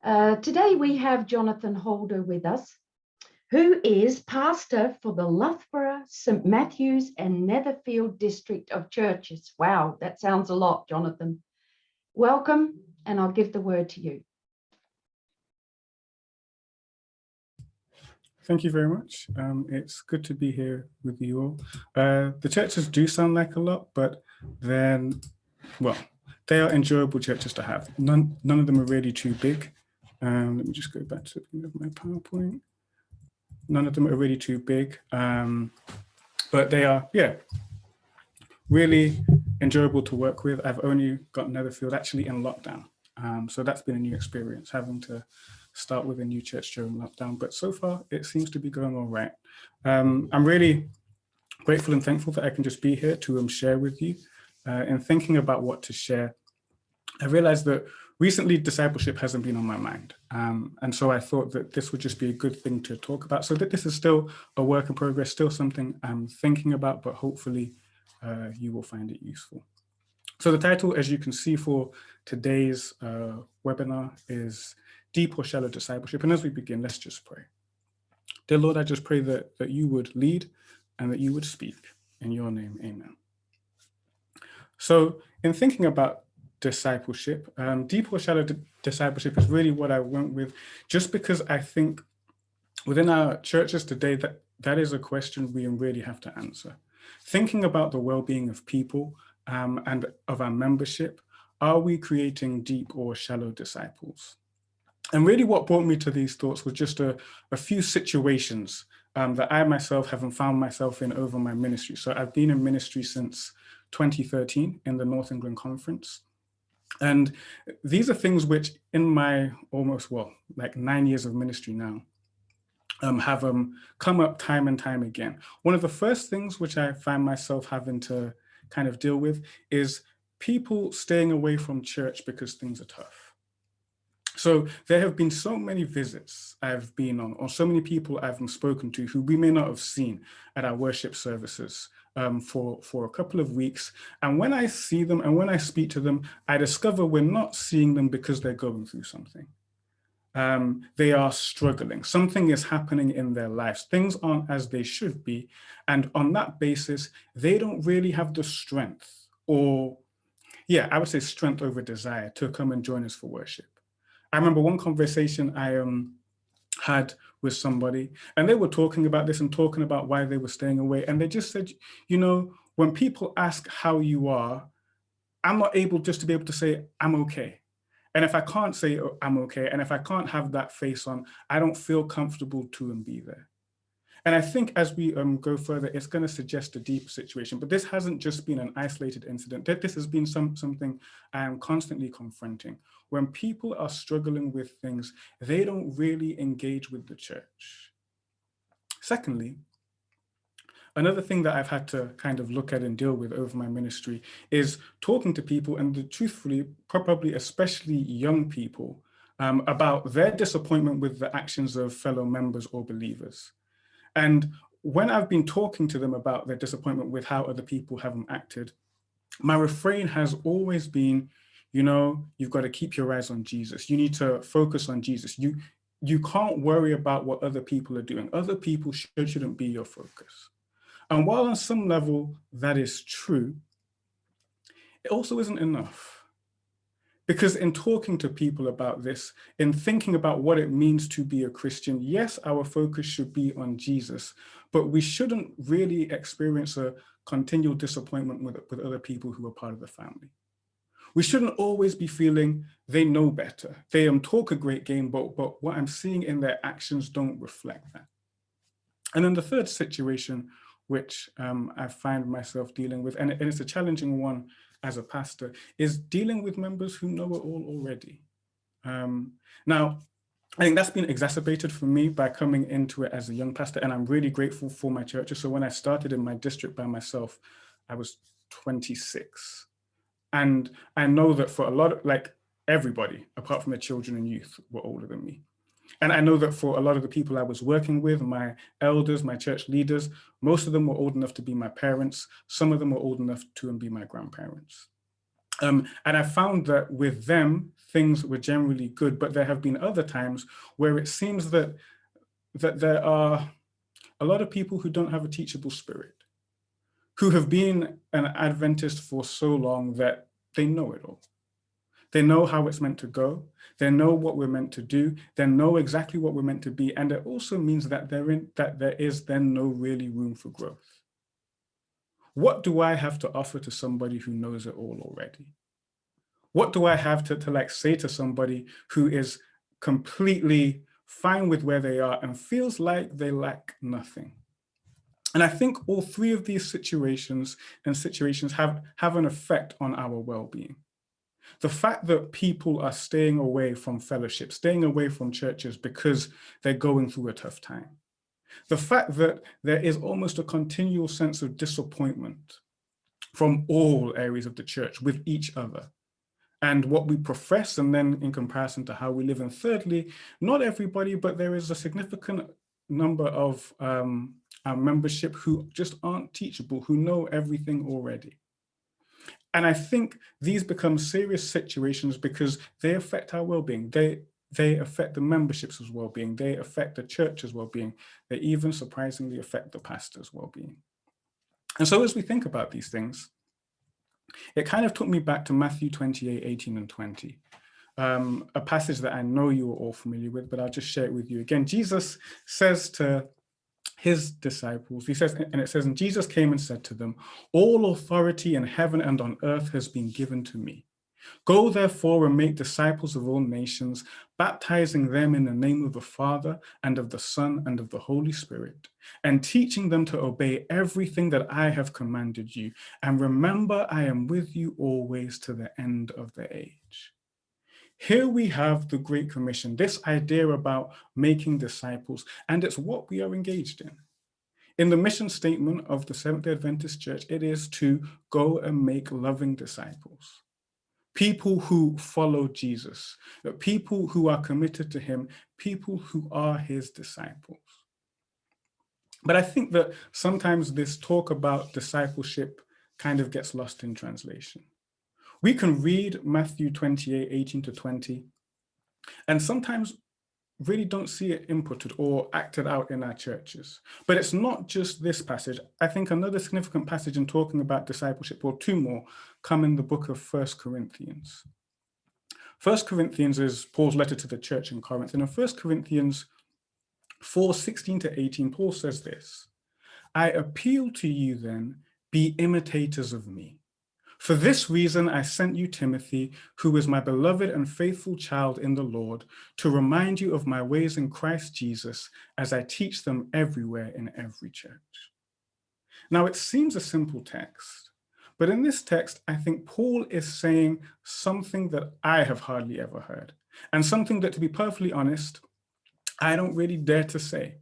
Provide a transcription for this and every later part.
Today we have Jonathan Holder with us, who is pastor for the Loughborough, St Matthews and Netherfield district of churches. Wow, that sounds a lot, Jonathan. Welcome, and I'll give the word to you. Thank you very much. It's good to be here with you all. The churches do sound like a lot, but then, well, they are enjoyable churches to have. None of them are really too big. Let me just go back to the beginning of my PowerPoint. None of them are really too big, but they are, really enjoyable to work with. I've only got Netherfield actually in lockdown. So that's been a new experience, having to start with a new church during lockdown. But so far, it seems to be going all right. I'm really grateful and thankful that I can just be here to share with you. In thinking about what to share, I realized that recently discipleship hasn't been on my mind. And so I thought that this would just be a good thing to talk about. So that this is still a work in progress, still something I'm thinking about, but hopefully you will find it useful. So the title, as you can see for today's webinar, is Deep or Shallow Discipleship. And as we begin, let's just pray. Dear Lord, I just pray that you would lead and that you would speak. In your name, amen. So in thinking about discipleship, deep or shallow discipleship is really what I went with, just because I think within our churches today, that is a question we really have to answer. Thinking about the well-being of people and of our membership, are we creating deep or shallow disciples? And really what brought me to these thoughts was just a few situations that I myself haven't found myself in over my ministry. So I've been in ministry since 2013 in the North England Conference. And these are things which in my almost, like 9 years of ministry now, have come up time and time again. One of the first things which I find myself having to kind of deal with is people staying away from church because things are tough. So there have been so many visits I've been on, or so many people I've spoken to who we may not have seen at our worship services for a couple of weeks. And when I see them and when I speak to them, I discover we're not seeing them because they're going through something. They are struggling. Something is happening in their lives. Things aren't as they should be. And on that basis, they don't really have the strength, or I would say strength over desire, to come and join us for worship. I remember one conversation I had with somebody, and they were talking about this and talking about why they were staying away. And they just said, you know, when people ask how you are, I'm not able just to be able to say, I'm okay. And if I can't say I'm okay, and if I can't have that face on, I don't feel comfortable to be there. And I think as we go further, it's going to suggest a deeper situation. But this hasn't just been an isolated incident. This has been something I am constantly confronting. When people are struggling with things, they don't really engage with the church. Secondly, another thing that I've had to kind of look at and deal with over my ministry is talking to people, and truthfully, probably especially young people, about their disappointment with the actions of fellow members or believers. And when I've been talking to them about their disappointment with how other people haven't acted, my refrain has always been, you know, you've got to keep your eyes on Jesus. You need to focus on Jesus. You can't worry about what other people are doing. Other people shouldn't be your focus. And while on some level that is true, it also isn't enough. Because in talking to people about this, in thinking about what it means to be a Christian, yes, our focus should be on Jesus, but we shouldn't really experience a continual disappointment with other people who are part of the family. We shouldn't always be feeling they know better. They talk a great game, but what I'm seeing in their actions don't reflect that. And then the third situation, which I find myself dealing with, and it's a challenging one as a pastor, is dealing with members who know it all already. Now, I think that's been exacerbated for me by coming into it as a young pastor, and I'm really grateful for my churches. So when I started in my district by myself, I was 26. And I know that for a lot of, like everybody, apart from the children and youth, were older than me. And I know that for a lot of the people I was working with, my elders, my church leaders, most of them were old enough to be my parents. Some of them were old enough to be my grandparents. And I found that with them, things were generally good, but there have been other times where it seems that there are a lot of people who don't have a teachable spirit, who have been an Adventist for so long that they know it all. They know how it's meant to go. They know what we're meant to do. They know exactly what we're meant to be. And it also means that there is then no really room for growth. What do I have to offer to somebody who knows it all already? What do I have to like say to somebody who is completely fine with where they are and feels like they lack nothing? And I think all three of these situations have an effect on our well-being. The fact that people are staying away from fellowship, staying away from churches because they're going through a tough time. The fact that there is almost a continual sense of disappointment from all areas of the church with each other and what we profess, and then in comparison to how we live. And thirdly, not everybody, but there is a significant number of our membership who just aren't teachable, who know everything already. And I think these become serious situations because they affect our well-being. They affect the membership's well-being. They affect the church's well-being. They even surprisingly affect the pastor's well-being. And so as we think about these things, it kind of took me back to Matthew 28, 18 and 20, a passage that I know you are all familiar with, but I'll just share it with you again. Jesus says to his disciples, he says, and it says, and Jesus came and said to them, all authority in heaven and on earth has been given to me. Go therefore and make disciples of all nations, baptizing them in the name of the Father and of the Son and of the Holy Spirit, and teaching them to obey everything that I have commanded you. And remember, I am with you always to the end of the age. Here we have the Great Commission, this idea about making disciples, and it's what we are engaged in. In the mission statement of the Seventh-day Adventist Church, it is to go and make loving disciples. People who follow Jesus, people who are committed to him, people who are his disciples. But I think that sometimes this talk about discipleship kind of gets lost in translation. We can read Matthew 28, 18 to 20, and sometimes really don't see it inputted or acted out in our churches. But it's not just this passage. I think another significant passage in talking about discipleship, or two more, come in the book of 1 Corinthians. 1 Corinthians is Paul's letter to the church in Corinth. And in 1 Corinthians 4, 16 to 18, Paul says this, I appeal to you then, be imitators of me. For this reason, I sent you Timothy, who is my beloved and faithful child in the Lord, to remind you of my ways in Christ Jesus as I teach them everywhere in every church. Now, it seems a simple text, but in this text, I think Paul is saying something that I have hardly ever heard, and something that, to be perfectly honest, I don't really dare to say.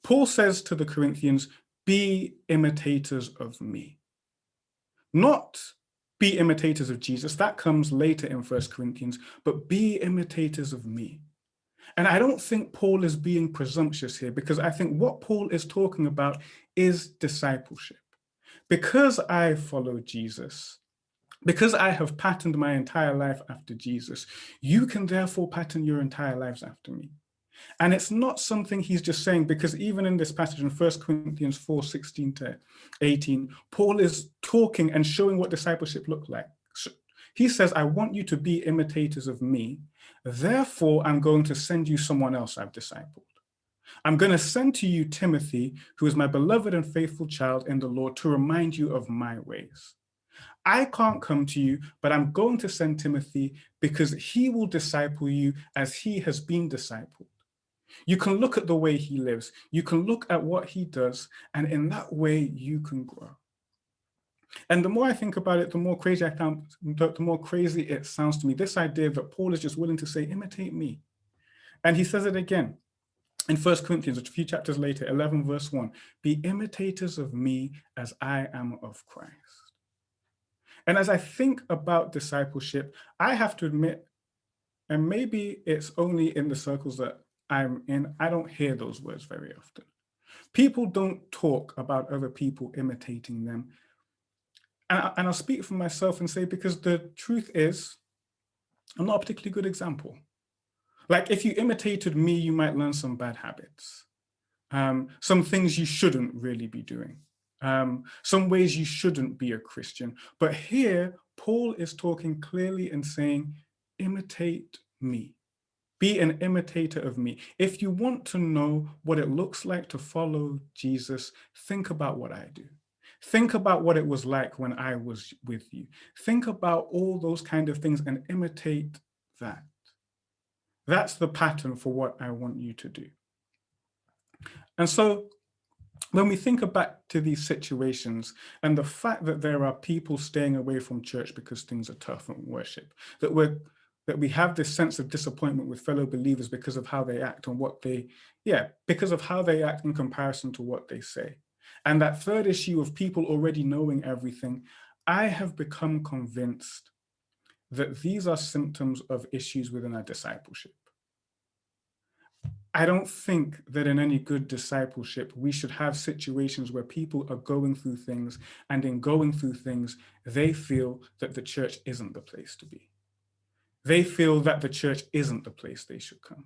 Paul says to the Corinthians, be imitators of me. Not be imitators of Jesus, that comes later in 1 Corinthians, but be imitators of me. And I don't think Paul is being presumptuous here, because I think what Paul is talking about is discipleship. Because I follow Jesus, because I have patterned my entire life after Jesus, you can therefore pattern your entire lives after me. And it's not something he's just saying, because even in this passage in 1 Corinthians 4, 16 to 18, Paul is talking and showing what discipleship looked like. He says, I want you to be imitators of me. Therefore, I'm going to send you someone else I've discipled. I'm going to send to you Timothy, who is my beloved and faithful child in the Lord, to remind you of my ways. I can't come to you, but I'm going to send Timothy because he will disciple you as he has been discipled. You can look at the way he lives. You can look at what he does, and in that way you can grow. And the more I think about it, the more crazy it sounds to me. This idea that Paul is just willing to say, imitate me. And he says it again in 1 Corinthians, a few chapters later, 11 verse 1, be imitators of me as I am of Christ. And as I think about discipleship, I have to admit, and maybe it's only in the circles that I'm in, I don't hear those words very often. People don't talk about other people imitating them. And I'll speak for myself and say, because the truth is, I'm not a particularly good example. Like, if you imitated me, you might learn some bad habits, some things you shouldn't really be doing, some ways you shouldn't be a Christian. But here, Paul is talking clearly and saying, imitate me. Be an imitator of me. If you want to know what it looks like to follow Jesus, think about what I do. Think about what it was like when I was with you. Think about all those kind of things and imitate that. That's the pattern for what I want you to do. And so when we think back to these situations and the fact that there are people staying away from church because things are tough in worship, that we have this sense of disappointment with fellow believers because of how they act and because of how they act in comparison to what they say. And that third issue of people already knowing everything, I have become convinced that these are symptoms of issues within our discipleship. I don't think that in any good discipleship, we should have situations where people are going through things, and in going through things, they feel that the church isn't the place to be. They feel that the church isn't the place they should come.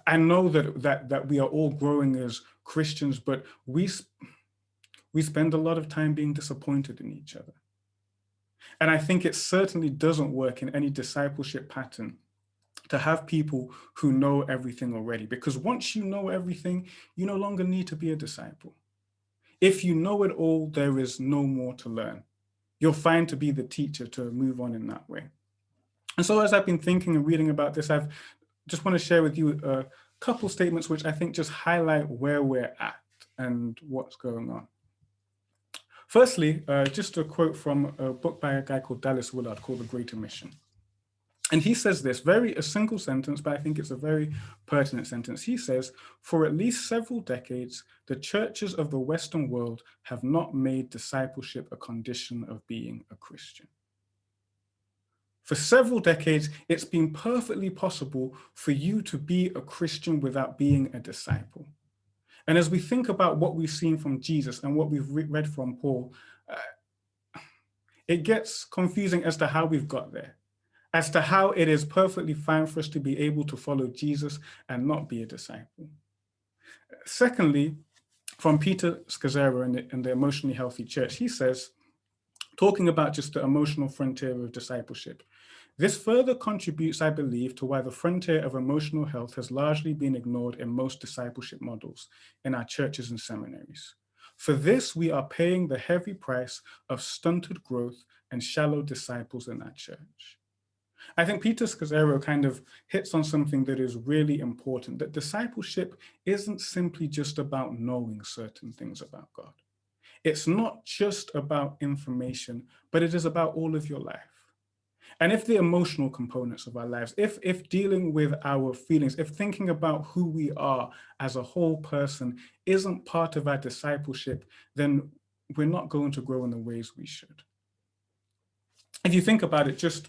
I know that we are all growing as Christians, but we spend a lot of time being disappointed in each other. And I think it certainly doesn't work in any discipleship pattern to have people who know everything already, because once you know everything, you no longer need to be a disciple. If you know it all, there is no more to learn. You're fine to be the teacher, to move on in that way. And so as I've been thinking and reading about this, I just want to share with you a couple statements which I think just highlight where we're at and what's going on. Firstly, just a quote from a book by a guy called Dallas Willard called The Greater Mission. And he says this, a single sentence, but I think it's a very pertinent sentence. He says, for at least several decades, the churches of the Western world have not made discipleship a condition of being a Christian. For several decades, it's been perfectly possible for you to be a Christian without being a disciple. And as we think about what we've seen from Jesus and what we've read from Paul, it gets confusing as to how we've got there, as to how it is perfectly fine for us to be able to follow Jesus and not be a disciple. Secondly, from Peter Scazzero in the Emotionally Healthy Church, he says, talking about just the emotional frontier of discipleship, this further contributes, I believe, to why the frontier of emotional health has largely been ignored in most discipleship models in our churches and seminaries. For this, we are paying the heavy price of stunted growth and shallow disciples in our church. I think Peter Scazzero kind of hits on something that is really important, that discipleship isn't simply just about knowing certain things about God. It's not just about information, but it is about all of your life. And if the emotional components of our lives, if dealing with our feelings, if thinking about who we are as a whole person isn't part of our discipleship, then we're not going to grow in the ways we should. If you think about it, just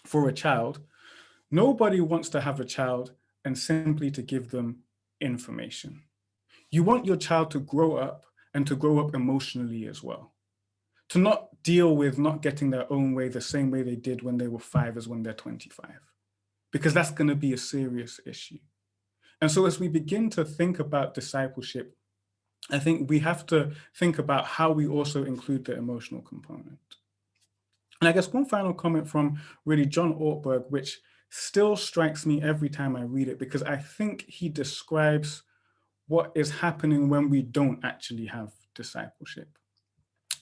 for a child, nobody wants to have a child and simply to give them information. You want your child to grow up and to grow up emotionally as well. To not deal with not getting their own way the same way they did when they were 5 as when they're 25, because that's going to be a serious issue. And so as we begin to think about discipleship, I think we have to think about how we also include the emotional component. And I guess one final comment from really John Ortberg, which still strikes me every time I read it, because I think he describes what is happening when we don't actually have discipleship.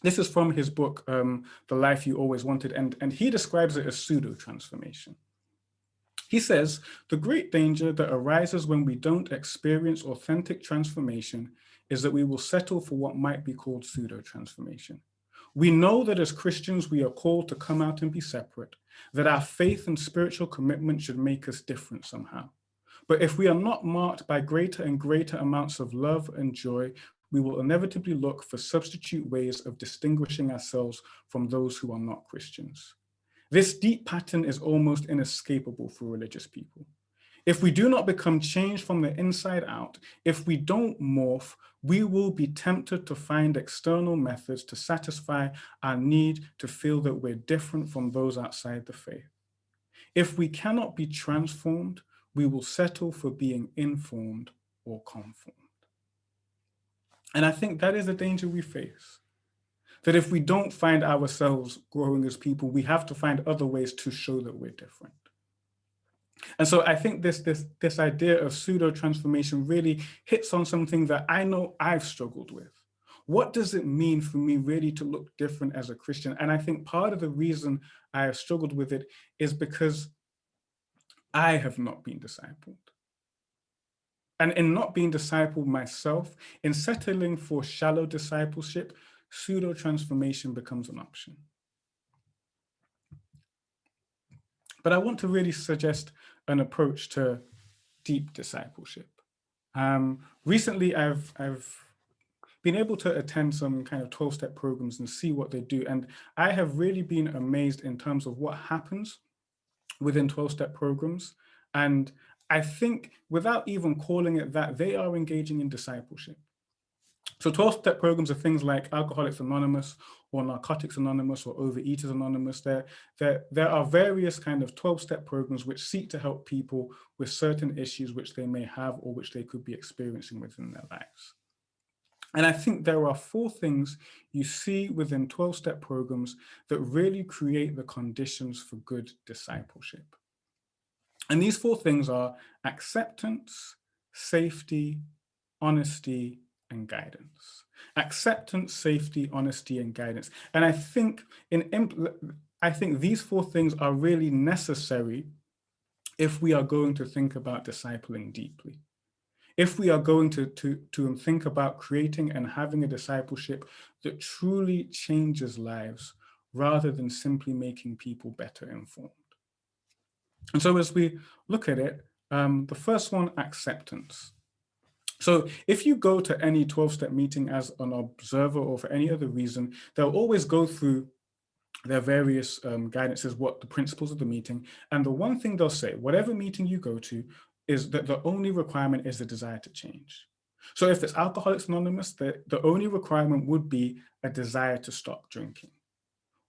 This is from his book, The Life You Always Wanted, and he describes it as pseudo-transformation. He says, the great danger that arises when we don't experience authentic transformation is that we will settle for what might be called pseudo-transformation. We know that as Christians, we are called to come out and be separate, that our faith and spiritual commitment should make us different somehow. But if we are not marked by greater and greater amounts of love and joy, we will inevitably look for substitute ways of distinguishing ourselves from those who are not Christians. This deep pattern is almost inescapable for religious people. If we do not become changed from the inside out, if we don't morph, we will be tempted to find external methods to satisfy our need to feel that we're different from those outside the faith. If we cannot be transformed, we will settle for being informed or conformed. And I think that is the danger we face. That if we don't find ourselves growing as people, we have to find other ways to show that we're different. And so I think this idea of pseudo-transformation really hits on something that I know I've struggled with. What does it mean for me really to look different as a Christian? And I think part of the reason I have struggled with it is because I have not been discipled. And in not being discipled myself, in settling for shallow discipleship, pseudo-transformation becomes an option. But I want to really suggest an approach to deep discipleship. Recently, I've been able to attend some kind of 12-step programs and see what they do. And I have really been amazed in terms of what happens within 12-step programs. And I think without even calling it that, they are engaging in discipleship. So 12-step programs are things like Alcoholics Anonymous or Narcotics Anonymous or Overeaters Anonymous. There are various kind of 12-step programs which seek to help people with certain issues which they may have or which they could be experiencing within their lives. And I think there are 4 things you see within 12-step programs that really create the conditions for good discipleship. And these 4 things are acceptance, safety, honesty, and guidance. Acceptance, safety, honesty, and guidance. And I think these 4 things are really necessary if we are going to think about discipling deeply. If we are going to think about creating and having a discipleship that truly changes lives rather than simply making people better informed. And so as we look at it, the first one, acceptance. So if you go to any 12-step meeting as an observer or for any other reason, they'll always go through their various guidances, what the principles of the meeting. And the one thing they'll say, whatever meeting you go to, is that the only requirement is the desire to change. So if it's Alcoholics Anonymous, the only requirement would be a desire to stop drinking.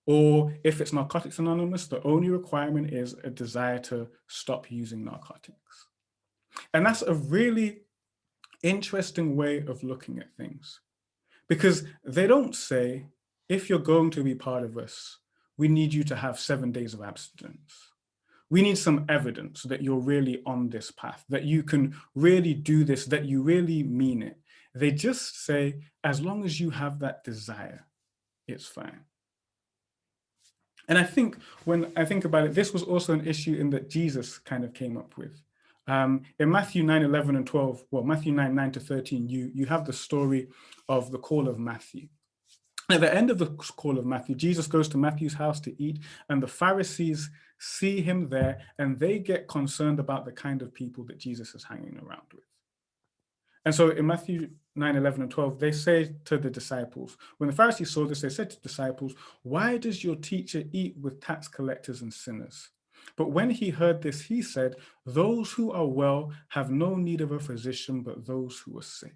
Or if it's Narcotics Anonymous, the only requirement is a desire to stop using narcotics. And that's a really interesting way of looking at things, because they don't say, if you're going to be part of us, we need you to have 7 days of abstinence. We need some evidence that you're really on this path, that you can really do this, that you really mean it. They just say, as long as you have that desire, it's fine. And I think when I think about it, this was also an issue in that Jesus kind of came up with. In Matthew 9, 11 and 12, well, Matthew 9, 9 to 13, you have the story of the call of Matthew. At the end of the call of Matthew, Jesus goes to Matthew's house to eat, and the Pharisees see him there, and they get concerned about the kind of people that Jesus is hanging around with. And so in Matthew 9, 11 and 12, they say to the disciples, when the Pharisees saw this, they said to the disciples, "Why does your teacher eat with tax collectors and sinners?" But when he heard this, he said, "Those who are well have no need of a physician, but those who are sick."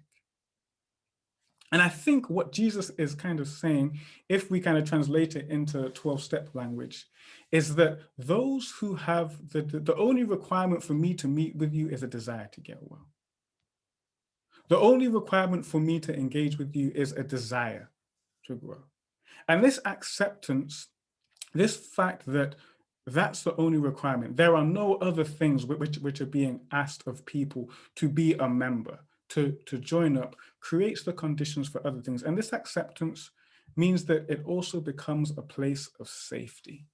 And I think what Jesus is kind of saying, if we kind of translate it into 12-step language, is that those who have the only requirement for me to meet with you is a desire to get well. The only requirement for me to engage with you is a desire to grow. And this acceptance, this fact that that's the only requirement, there are no other things which are being asked of people to be a member, to join up, creates the conditions for other things. And this acceptance means that it also becomes a place of safety.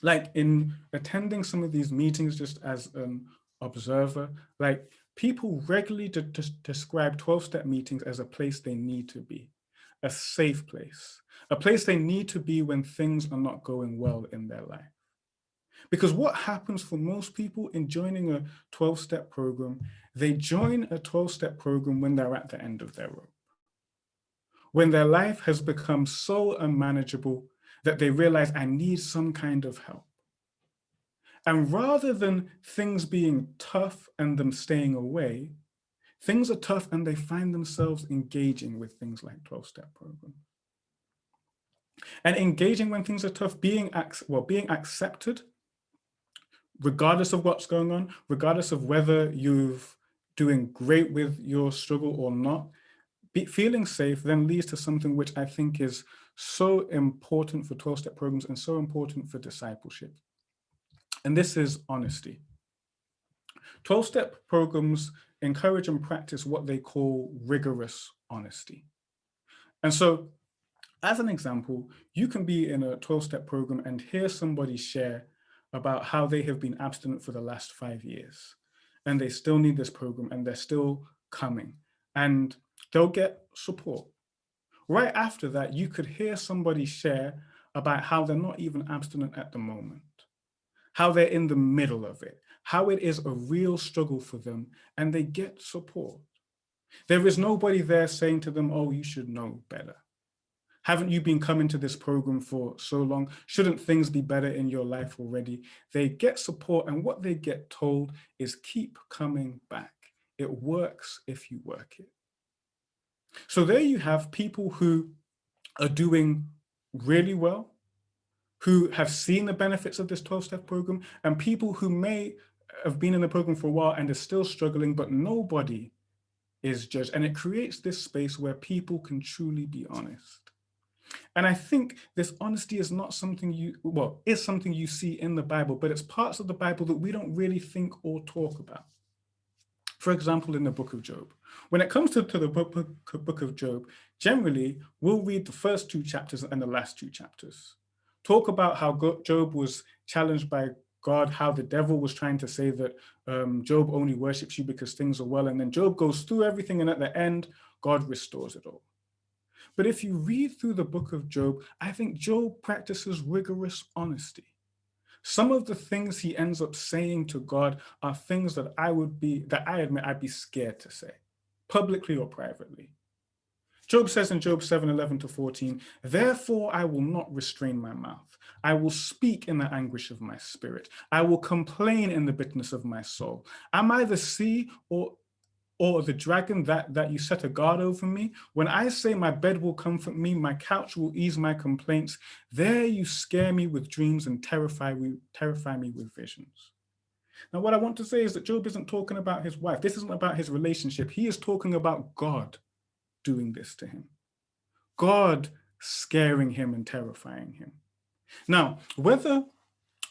Like in attending some of these meetings just as an observer, like people regularly describe 12-step meetings as a place they need to be, a safe place, a place they need to be when things are not going well in their life. Because what happens for most people in joining a 12-step program, they join a 12-step program when they're at the end of their rope, when their life has become so unmanageable that they realize, I need some kind of help. And rather than things being tough and them staying away, things are tough and they find themselves engaging with things like 12-step program. And engaging when things are tough, being accepted, regardless of what's going on, regardless of whether you've doing great with your struggle or not, feeling safe then leads to something which I think is so important for 12-step programs and so important for discipleship. And this is honesty. 12-step programs encourage and practice what they call rigorous honesty. And so, as an example, you can be in a 12-step program and hear somebody share about how they have been abstinent for the last 5 years, and they still need this program and they're still coming, and they'll get support. Right after that, you could hear somebody share about how they're not even abstinent at the moment, how they're in the middle of it, how it is a real struggle for them, and they get support. There is nobody there saying to them, oh, you should know better. Haven't you been coming to this program for so long? Shouldn't things be better in your life already? They get support, and what they get told is keep coming back. It works if you work it. So there you have people who are doing really well, who have seen the benefits of this 12-step program, and people who may have been in the program for a while and are still struggling, but nobody is judged. And it creates this space where people can truly be honest. And I think this honesty is not something is something you see in the Bible, but it's parts of the Bible that we don't really think or talk about. For example, in the book of Job. When it comes to the book of Job, generally, we'll read the first 2 chapters and the last 2 chapters. Talk about how Job was challenged by God, how the devil was trying to say that Job only worships you because things are well. And then Job goes through everything, and at the end, God restores it all. But if you read through the book of Job, I think Job practices rigorous honesty. Some of the things he ends up saying to God are things that I admit I'd be scared to say, publicly or privately. Job says in Job 7:11-14, therefore I will not restrain my mouth. I will speak in the anguish of my spirit. I will complain in the bitterness of my soul. Am I the sea or the dragon that you set a guard over me? When I say my bed will comfort me, my couch will ease my complaints, there you scare me with dreams and terrify me with visions. Now, what I want to say is that Job isn't talking about his wife. This isn't about his relationship. He is talking about God doing this to him. God scaring him and terrifying him. Now, whether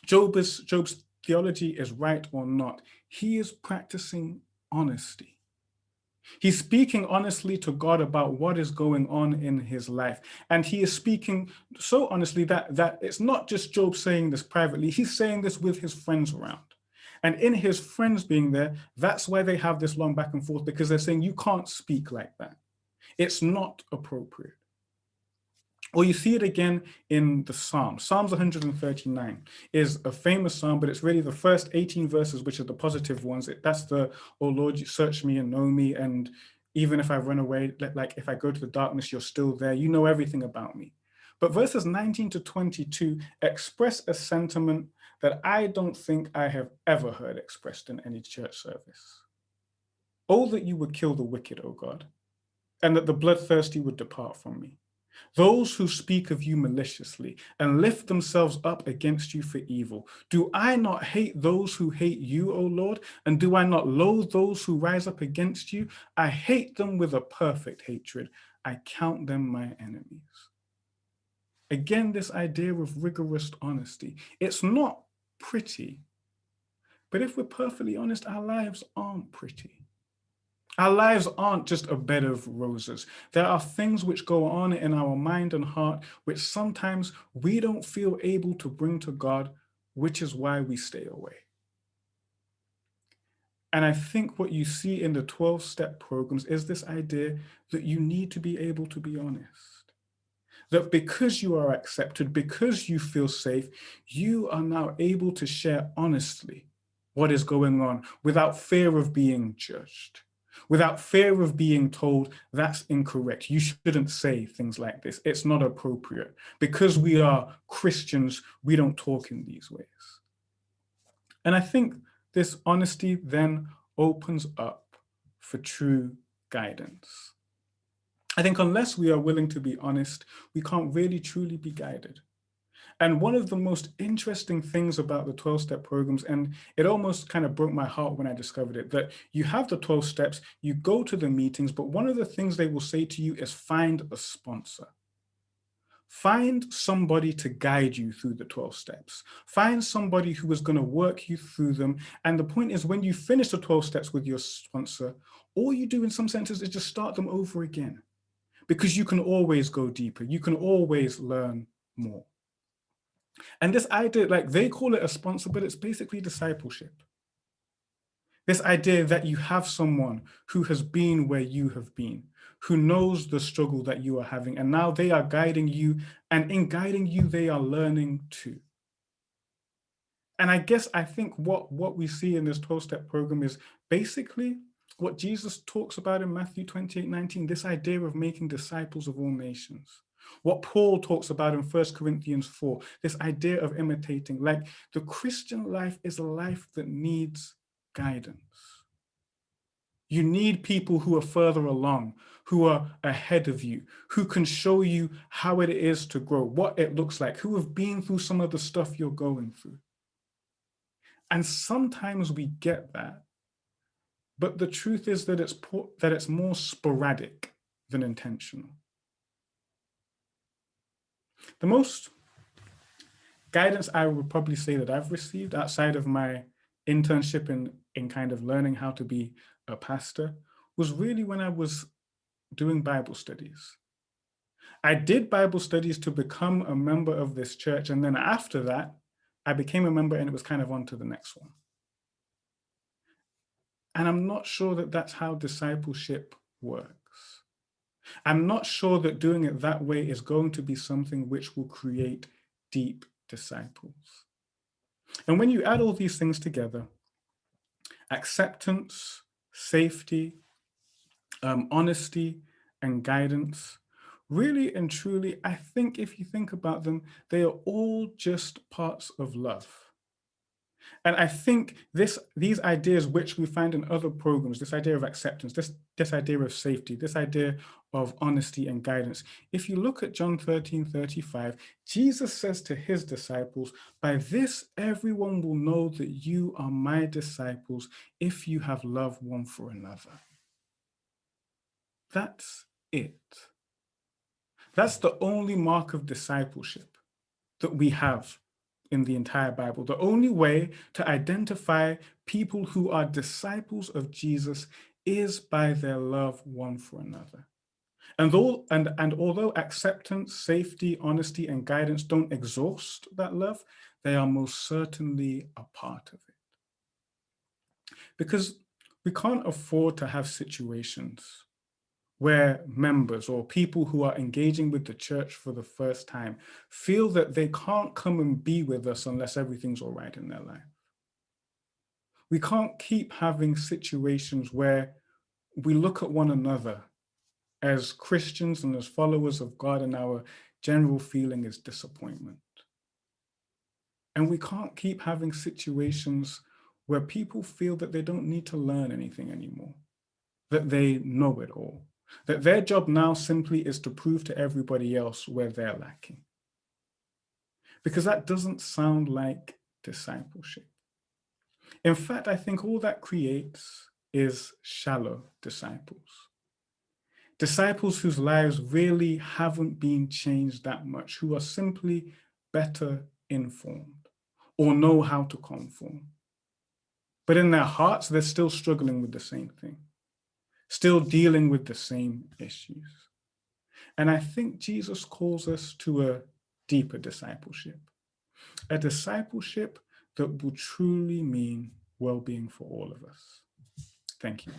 Job's theology is right or not, he is practicing honesty. He's speaking honestly to God about what is going on in his life. And he is speaking so honestly that it's not just Job saying this privately, he's saying this with his friends around. And in his friends being there, that's why they have this long back and forth, because they're saying, you can't speak like that. It's not appropriate. Or you see it again in the Psalms. Psalms 139 is a famous psalm, but it's really the first 18 verses, which are the positive ones. That's the, oh Lord, you search me and know me. And even if I run away, like if I go to the darkness, you're still there. You know everything about me. But verses 19-22 express a sentiment that I don't think I have ever heard expressed in any church service. Oh, that you would kill the wicked, O God, and that the bloodthirsty would depart from me. Those who speak of you maliciously and lift themselves up against you for evil. Do I not hate those who hate you, O Lord? And do I not loathe those who rise up against you? I hate them with a perfect hatred. I count them my enemies. Again, this idea of rigorous honesty. It's not pretty, but if we're perfectly honest, our lives aren't pretty. Our lives aren't just a bed of roses. There are things which go on in our mind and heart, which sometimes we don't feel able to bring to God, which is why we stay away. And I think what you see in the 12-step programs is this idea that you need to be able to be honest. That because you are accepted, because you feel safe, you are now able to share honestly what is going on without fear of being judged. Without fear of being told, that's incorrect. You shouldn't say things like this. It's not appropriate. Because we are Christians, we don't talk in these ways. And I think this honesty then opens up for true guidance. I think unless we are willing to be honest, we can't really truly be guided. And one of the most interesting things about the 12-step programs, and it almost kind of broke my heart when I discovered it, that you have the 12 steps, you go to the meetings, but one of the things they will say to you is find a sponsor. Find somebody to guide you through the 12 steps. Find somebody who is going to work you through them. And the point is, when you finish the 12 steps with your sponsor, all you do in some senses is just start them over again, because you can always go deeper. You can always learn more. And this idea, like they call it a sponsor, but it's basically discipleship. This idea that you have someone who has been where you have been, who knows the struggle that you are having, and now they are guiding you, and in guiding you, they are learning too. And I think what we see in this 12-step program is basically what Jesus talks about in Matthew 28:19, this idea of making disciples of all nations. What Paul talks about in 1 Corinthians 4, this idea of imitating. Like the Christian life is a life that needs guidance. You need people who are further along, who are ahead of you, who can show you how it is to grow, what it looks like, who have been through some of the stuff you're going through. And sometimes we get that, but the truth is that it's more sporadic than intentional. The most guidance I would probably say that I've received outside of my internship in kind of learning how to be a pastor was really when I was doing Bible studies. I did Bible studies to become a member of this church, and then after that, I became a member and it was kind of on to the next one. And I'm not sure that that's how discipleship works. I'm not sure that doing it that way is going to be something which will create deep disciples. And when you add all these things together, acceptance, safety, honesty, and guidance, really and truly, I think if you think about them, they are all just parts of love. And I think these ideas which we find in other programs, this idea of acceptance, this idea of safety, this idea of honesty and guidance, if you look at John 13:35, Jesus says to his disciples, "By this everyone will know that you are my disciples if you have love one for another." That's it. That's the only mark of discipleship that we have in the entire Bible. The only way to identify people who are disciples of Jesus is by their love one for another. And although acceptance, safety, honesty, and guidance don't exhaust that love, they are most certainly a part of it. Because we can't afford to have situations where members or people who are engaging with the church for the first time feel that they can't come and be with us unless everything's all right in their life. We can't keep having situations where we look at one another as Christians and as followers of God, and our general feeling is disappointment. And we can't keep having situations where people feel that they don't need to learn anything anymore, that they know it all, that their job now simply is to prove to everybody else where they're lacking. Because that doesn't sound like discipleship. In fact, I think all that creates is shallow disciples. Disciples whose lives really haven't been changed that much, who are simply better informed or know how to conform. But in their hearts, they're still struggling with the same thing, still dealing with the same issues. And I think Jesus calls us to a deeper discipleship, a discipleship that will truly mean well-being for all of us. Thank you.